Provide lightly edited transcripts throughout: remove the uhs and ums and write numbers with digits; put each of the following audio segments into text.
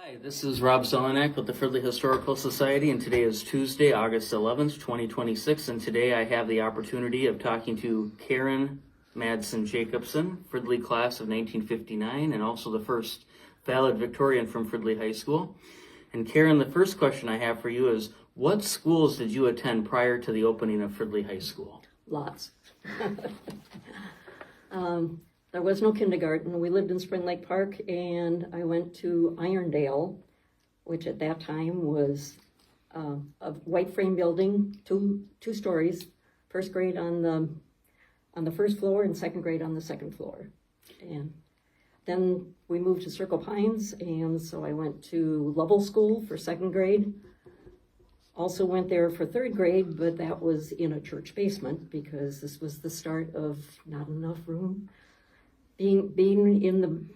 Hi, this is Rob Zelenak with the Fridley Historical Society, and today is Tuesday, August 11th, 2026, and today I have the opportunity of talking to Karen Madsen Jacobson, Fridley class of 1959, and also the first valedictorian from Fridley High School. And Karen, the first question I have for you is, what schools did you attend prior to the opening of Fridley High School? Lots. There was no kindergarten. We lived in Spring Lake Park, and I went to Irondale, which at that time was a white frame building, two stories. First grade on the first floor, and second grade on the second floor. And then we moved to Circle Pines, and so I went to Lovell School for second grade. Also went there for third grade, but that was in a church basement because this was the start of not enough room. Being in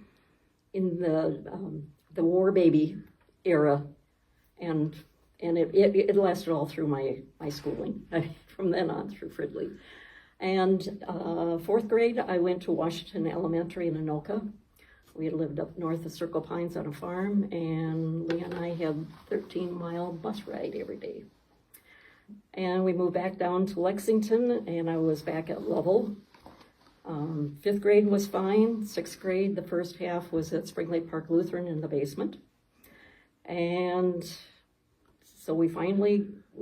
the war baby era, and it lasted all through my schooling from then on through Fridley. And fourth grade, I went to Washington Elementary in Anoka. We had lived up north of Circle Pines on a farm, and Leah and I had 13-mile bus ride every day. And we moved back down to Lexington, and I was back at Lovell. Fifth grade was fine. Sixth grade, the first half was at Spring Lake Park Lutheran in the basement. And so we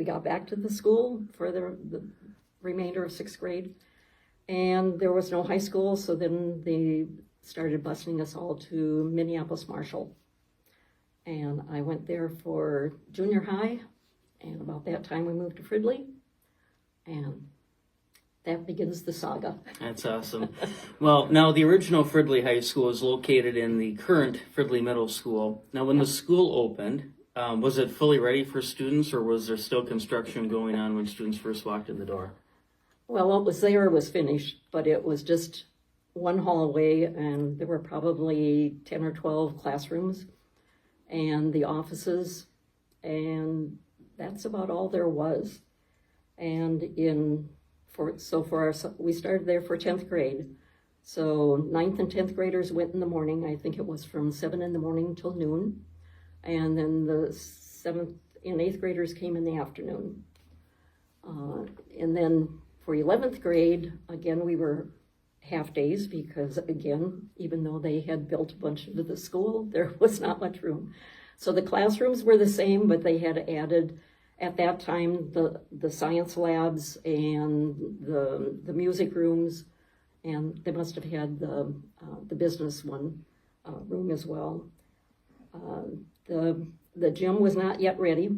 got back to the school for the remainder of sixth grade. And there was no high school, so then they started busing us all to Minneapolis Marshall. And I went there for junior high, and about that time we moved to Fridley. And that begins the saga. That's awesome. Well, now the original Fridley High School is located in the current Fridley Middle School. Now, when the school opened, was it fully ready for students, or was there still construction going on when students first walked in the door? Well, what was there was finished, but it was just one hallway, and there were probably 10 or 12 classrooms and the offices, and that's about all there was. And we started there for 10th grade. So 9th and 10th graders went in the morning. I think it was from 7 in the morning till noon. And then the 7th and 8th graders came in the afternoon. And then for 11th grade, again, we were half days because, again, even though they had built a bunch into the school, there was not much room. So the classrooms were the same, but they had added, at that time, the science labs and the music rooms, and they must have had the business room as well. The gym was not yet ready.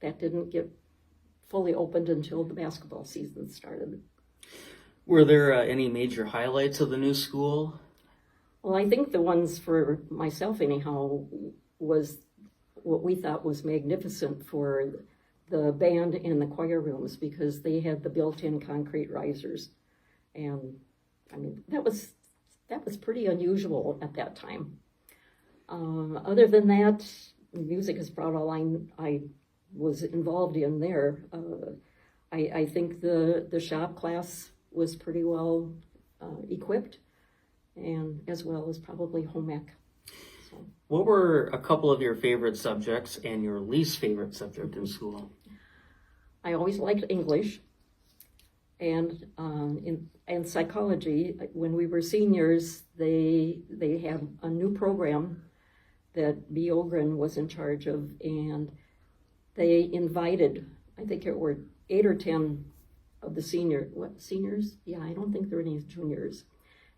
That didn't get fully opened until the basketball season started. Were there any major highlights of the new school? Well, I think the ones for myself anyhow was what we thought was magnificent for the band and the choir rooms, because they had the built-in concrete risers. And I mean, that was pretty unusual at that time. Other than that, music is about all I was involved in there. I think the shop class was pretty well equipped, and as well as probably home ec. So. What were a couple of your favorite subjects and your least favorite subject in school? I always liked English and psychology. When we were seniors, they had a new program that B. Ogren was in charge of, and they invited, I think it were 8 or 10 of the seniors? Yeah, I don't think there were any juniors.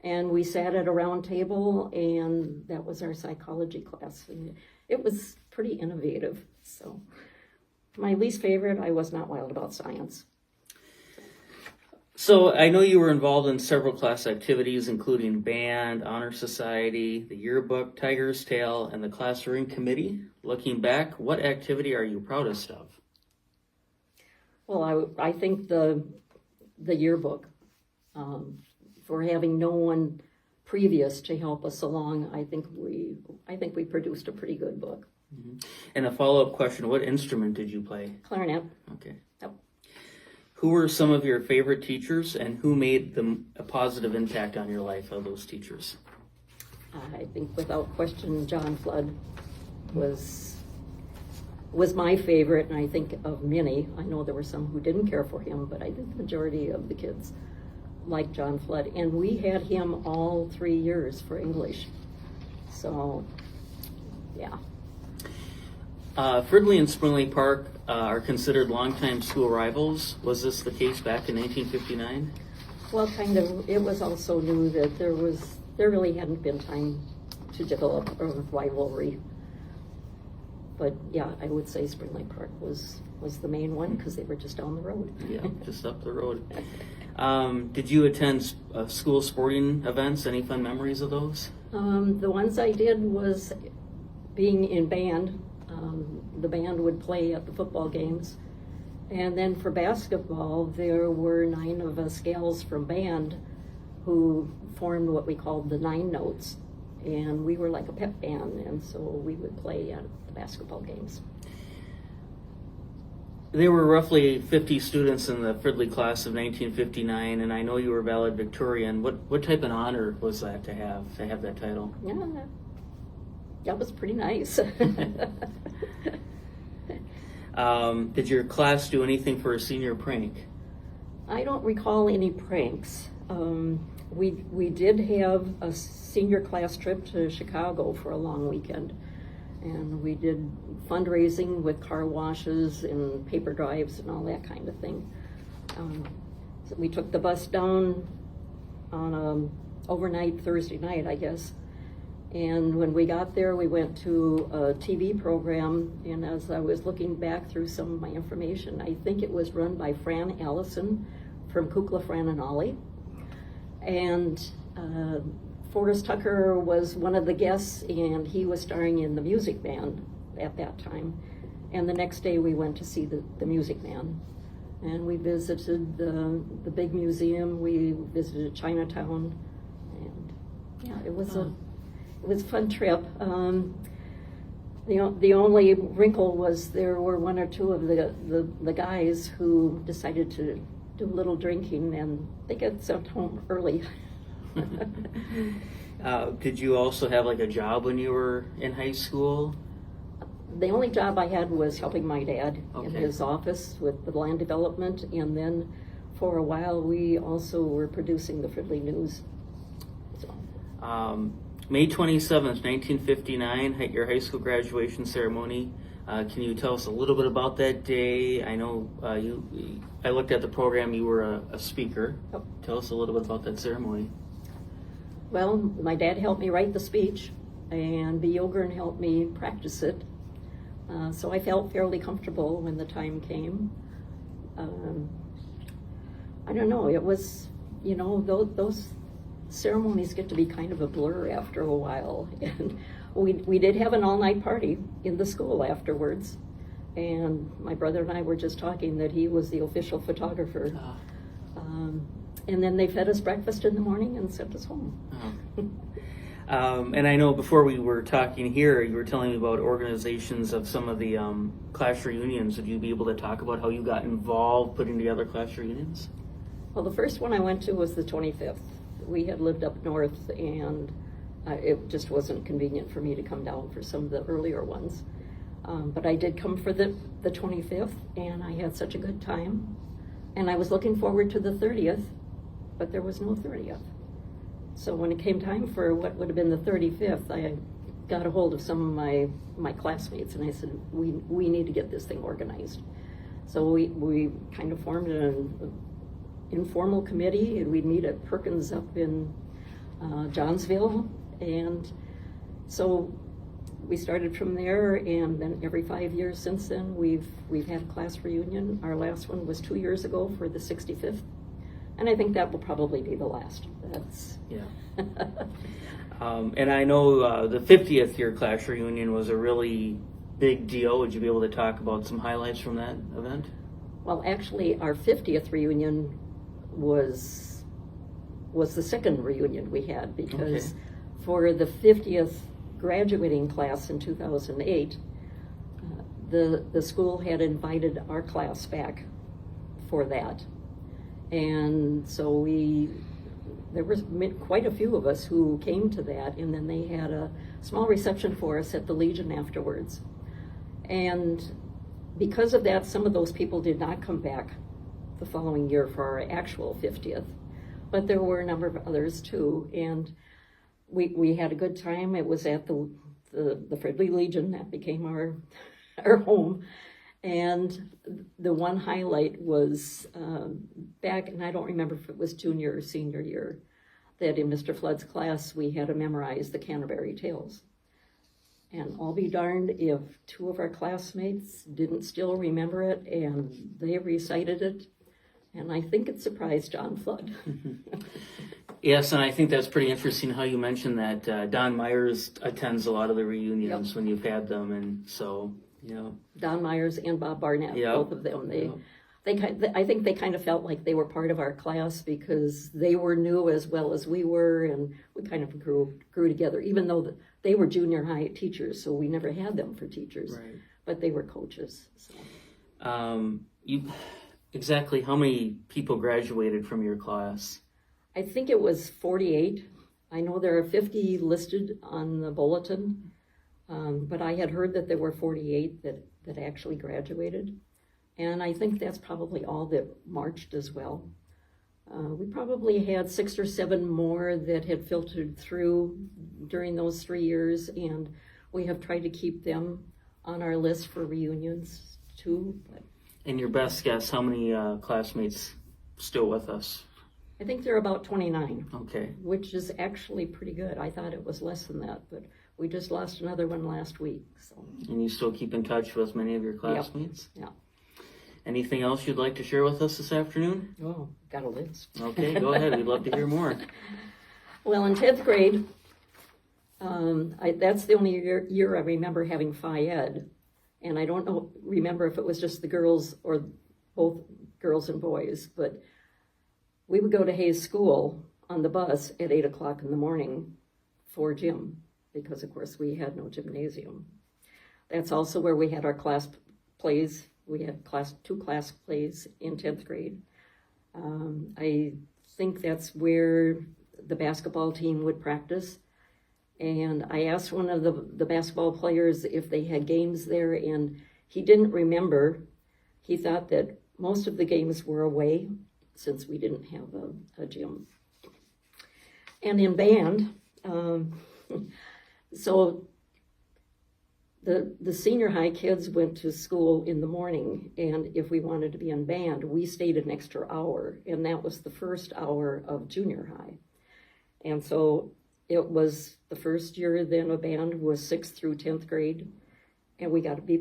And we sat at a round table, and that was our psychology class. And it was pretty innovative. So my least favorite, I was not wild about science. So I know you were involved in several class activities, including band, honor society, the yearbook, Tiger's Tail, and the classroom committee. Looking back, what activity are you proudest of? Well, I think the yearbook, for having no one previous to help us along, I think we produced a pretty good book. Mm-hmm. And a follow-up question, what instrument did you play? Clarinet. Okay. Yep. Who were some of your favorite teachers, and who made a positive impact on your life of those teachers? I think without question, John Flood. was my favorite, and I think of many. I know there were some who didn't care for him, but I think the majority of the kids liked John Flood. And we had him all 3 years for English. So, yeah. Fridley and Spring Lake Park are considered longtime school rivals. Was this the case back in 1959? Well, kind of. It was also new that there really hadn't been time to develop a rivalry. But yeah, I would say Spring Lake Park was the main one because they were just down the road. Yeah, just up the road. Did you attend school sporting events? Any fun memories of those? The ones I did was being in band. The band would play at the football games. And then for basketball, there were 9 of us gals from band who formed what we called the 9 Notes. And we were like a pep band, and so we would play at the basketball games. There were roughly 50 students in the Fridley class of 1959, and I know you were valedictorian. What type of honor was that to have that title? Yeah, that was pretty nice. Did your class do anything for a senior prank? I don't recall any pranks. We did have a senior class trip to Chicago for a long weekend, and we did fundraising with car washes and paper drives and all that kind of thing. So we took the bus down on overnight Thursday night, I guess, and when we got there, we went to a TV program, and as I was looking back through some of my information, I think it was run by Fran Allison from Kukla, Fran and Ollie. And Forrest Tucker was one of the guests, and he was starring in the Music Man at that time. And the next day we went to see the Music Man. And we visited the big museum, we visited Chinatown, and yeah, it was a fun trip. The only wrinkle was there were 1 or 2 of the guys who decided to do a little drinking, and they got sent home early. Did you also have like a job when you were in high school? The only job I had was helping my dad in Okay. his office with the land development, and then for a while we also were producing the Fridley News. So. May 27th, 1959, at your high school graduation ceremony. Can you tell us a little bit about that day? I know I looked at the program, you were a speaker. Yep. Tell us a little bit about that ceremony. Well, my dad helped me write the speech, and B. Ogren helped me practice it. So I felt fairly comfortable when the time came. I don't know, it was, those ceremonies get to be kind of a blur after a while. And we did have an all-night party in the school afterwards. And my brother and I were just talking that he was the official photographer. And then they fed us breakfast in the morning and sent us home. And I know before we were talking here, you were telling me about organizations of some of the class reunions. Would you be able to talk about how you got involved putting together class reunions? Well, the first one I went to was the 25th. We had lived up north, and it just wasn't convenient for me to come down for some of the earlier ones. But I did come for the 25th, and I had such a good time. And I was looking forward to the 30th, but there was no 30th. So when it came time for what would have been the 35th, I got a hold of some of my classmates, and I said, we need to get this thing organized. So we kind of formed an informal committee, and we'd meet at Perkins up in Johnsville. And so we started from there, and then every 5 years since then, we've had a class reunion. Our last one was 2 years ago for the 65th. And I think that will probably be the last. Yeah. And I know the 50th year class reunion was a really big deal. Would you be able to talk about some highlights from that event? Well, actually, our 50th reunion was the second reunion we had, because for the 50th graduating class in 2008, the school had invited our class back for that. And so there was quite a few of us who came to that, and then they had a small reception for us at the Legion afterwards. And because of that, some of those people did not come back the following year for our actual 50th, but there were a number of others too, and we had a good time. It was at the Fridley Legion. That became our home. And the one highlight was back, and I don't remember if it was junior or senior year, that in Mr. Flood's class we had to memorize the Canterbury Tales. And I'll be darned if two of our classmates didn't still remember it, and they recited it. And I think it surprised John Flood. Yes, and I think that's pretty interesting how you mentioned that Don Myers attends a lot of the reunions when you've had them, and so, yeah. Don Myers and Bob Barnett, both of them. I think they kind of felt like they were part of our class because they were new as well as we were, and we kind of grew together, even though they were junior high teachers, so we never had them for teachers, but they were coaches. So. Exactly how many people graduated from your class? I think it was 48. I know there are 50 listed on the bulletin, but I had heard that there were 48 that actually graduated. And I think that's probably all that marched as well. We probably had 6 or 7 more that had filtered through during those 3 years, and we have tried to keep them on our list for reunions too. But and your best guess, how many classmates still with us? I think there are about 29. Okay. Which is actually pretty good. I thought it was less than that, but we just lost another one last week. So. And you still keep in touch with many of your classmates? Yeah. Anything else you'd like to share with us this afternoon? Oh, got a list. Okay, go ahead. We'd love to hear more. Well, in 10th grade, that's the only year I remember having Phi Ed. And I don't remember if it was just the girls or both girls and boys, but we would go to Hayes School on the bus at 8 o'clock in the morning for gym, because of course we had no gymnasium. That's also where we had our class plays. We had 2 class plays in 10th grade. I think that's where the basketball team would practice. And I asked one of the basketball players if they had games there, and he didn't remember. He thought that most of the games were away since we didn't have a gym. And in band, so the senior high kids went to school in the morning, and if we wanted to be in band, we stayed an extra hour, and that was the first hour of junior high. And so it was the first year then a band was 6th through 10th grade, and we got a B+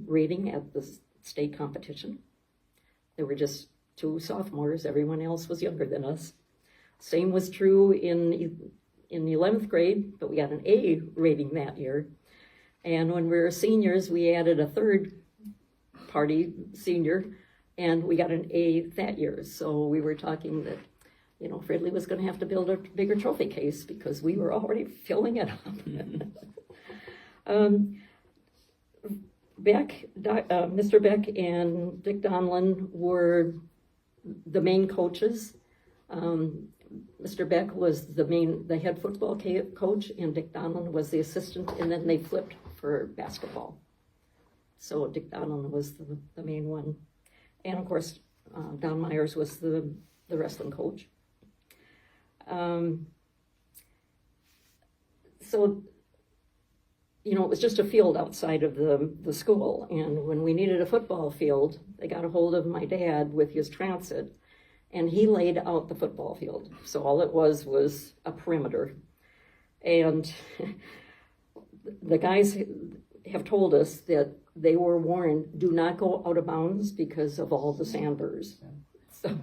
rating at the state competition. There were just 2 sophomores. Everyone else was younger than us. Same was true in 11th grade, but we got an A rating that year. And when we were seniors, we added a 3rd party senior, and we got an A that year. So we were talking that, Fridley was going to have to build a bigger trophy case because we were already filling it up. Mr. Beck and Dick Donlin were the main coaches. Mr. Beck was the head football coach, and Dick Donlin was the assistant, and then they flipped for basketball. So Dick Donlin was the main one. And of course, Don Myers was the wrestling coach. So, it was just a field outside of the school. And when we needed a football field, they got a hold of my dad with his transit, and he laid out the football field. So all it was a perimeter. And the guys have told us that they were warned, do not go out of bounds because of all the sandburrs. So,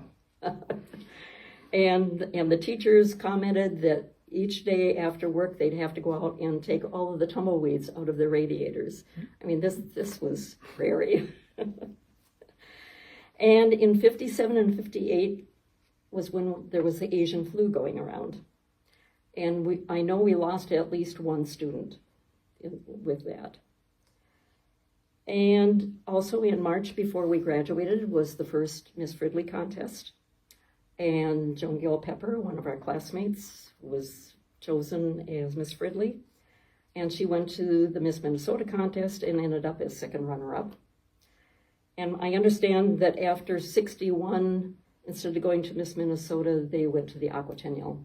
and the teachers commented that each day after work, they'd have to go out and take all of the tumbleweeds out of the radiators. I mean, this was prairie. And in 57 and 58 was when there was the Asian flu going around. And I know we lost at least 1 student with that. And also in March, before we graduated, was the first Miss Fridley contest. And Joan Gill Pepper, one of our classmates, was chosen as Miss Fridley. And she went to the Miss Minnesota contest and ended up as second runner-up. And I understand that after 61, instead of going to Miss Minnesota, they went to the Aquatennial.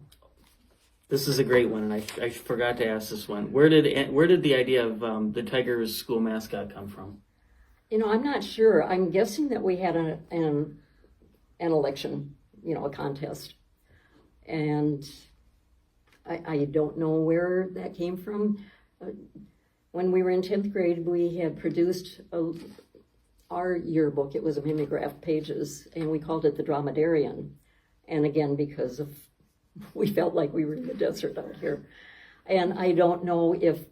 This is a great one, and I forgot to ask this one. Where did the idea of the Tigers school mascot come from? You know, I'm not sure. I'm guessing that we had an election, you know, a contest. And I don't know where that came from. When we were in 10th grade, we had produced our yearbook. It was a mimeograph pages, and we called it the Dromedarian. And again, because of we felt like we were in the desert out here. And I don't know if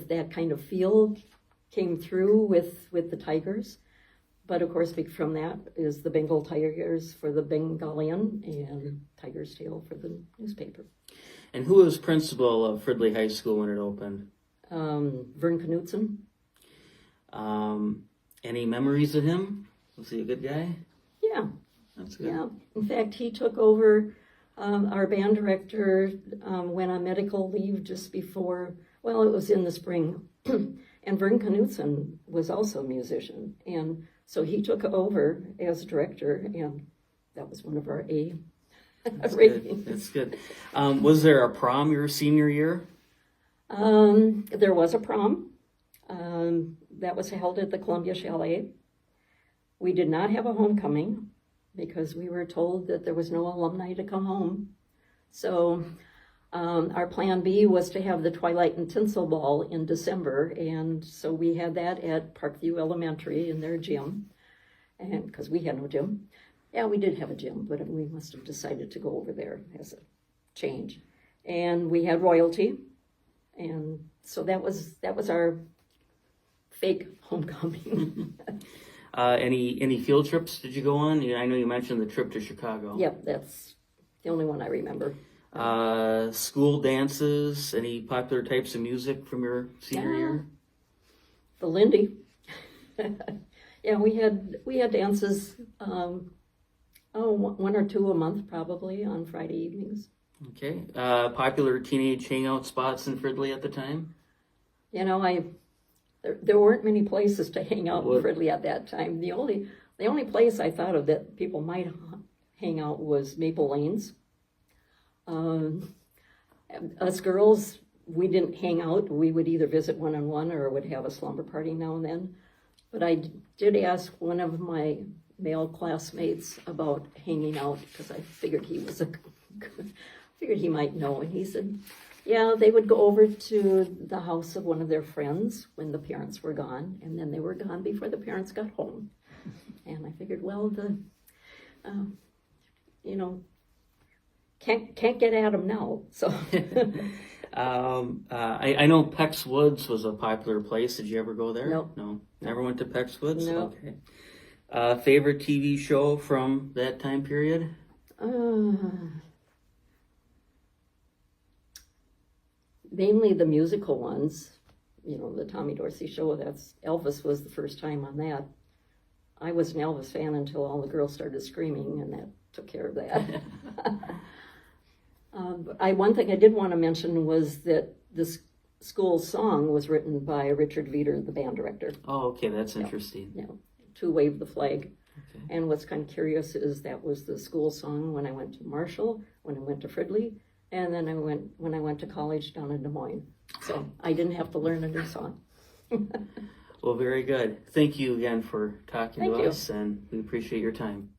that kind of feel came through with the Tigers. But of course, from that is the Bengal Tigers for the Bengalian and Tiger's Tail for the newspaper. And who was principal of Fridley High School when it opened? Vern Knutson. Any memories of him? Was he a good guy? Yeah. That's good. Yeah. In fact, he took over our band director went on medical leave just before, well, it was in the spring. And Vern Knutson was also a musician. And so he took over as director, and that was one of our A ratings. That's good. Was there a prom your senior year? There was a prom. That was held at the Columbia Chalet. We did not have a homecoming because we were told that there was no alumni to come home. So our plan B was to have the Twilight and Tinsel Ball in December, and so we had that at Parkview Elementary in their gym, and because we had no gym. Yeah, we did have a gym, but we must have decided to go over there as a change. And we had royalty, and so that was our fake homecoming. Any field trips did you go on? I know you mentioned the trip to Chicago. Yep, that's the only one I remember. School dances, any popular types of music from your senior year? The Lindy. Yeah, we had dances, one or two a month probably on Friday evenings. Okay. Popular teenage hangout spots in Fridley at the time? You know, there weren't many places to hang out in Fridley at that time. The only place I thought of that people might hang out was Maple Lanes. Us girls, we didn't hang out. We would either visit one-on-one or would have a slumber party now and then. But I did ask one of my male classmates about hanging out because I figured figured he might know. And he said, yeah, they would go over to the house of one of their friends when the parents were gone, and then they were gone before the parents got home. And I figured, well, can't get at them now. So I know Peck's Woods was a popular place. Did you ever go there? No. Never went to Peck's Woods? No. Okay. Favorite TV show from that time period? Mainly the musical ones. You know, the Tommy Dorsey show. Elvis was the first time on that. I was an Elvis fan until all the girls started screaming, and that took care of that. One thing I did want to mention was that this school song was written by Richard Veeder, the band director. Oh, okay, that's interesting. Yeah, To Wave the Flag. Okay. And what's kind of curious is that was the school song when I went to Marshall, when I went to Fridley, and then when I went to college down in Des Moines. So I didn't have to learn a new song. Well, very good. Thank you again for talking Thank to you. us, and we appreciate your time.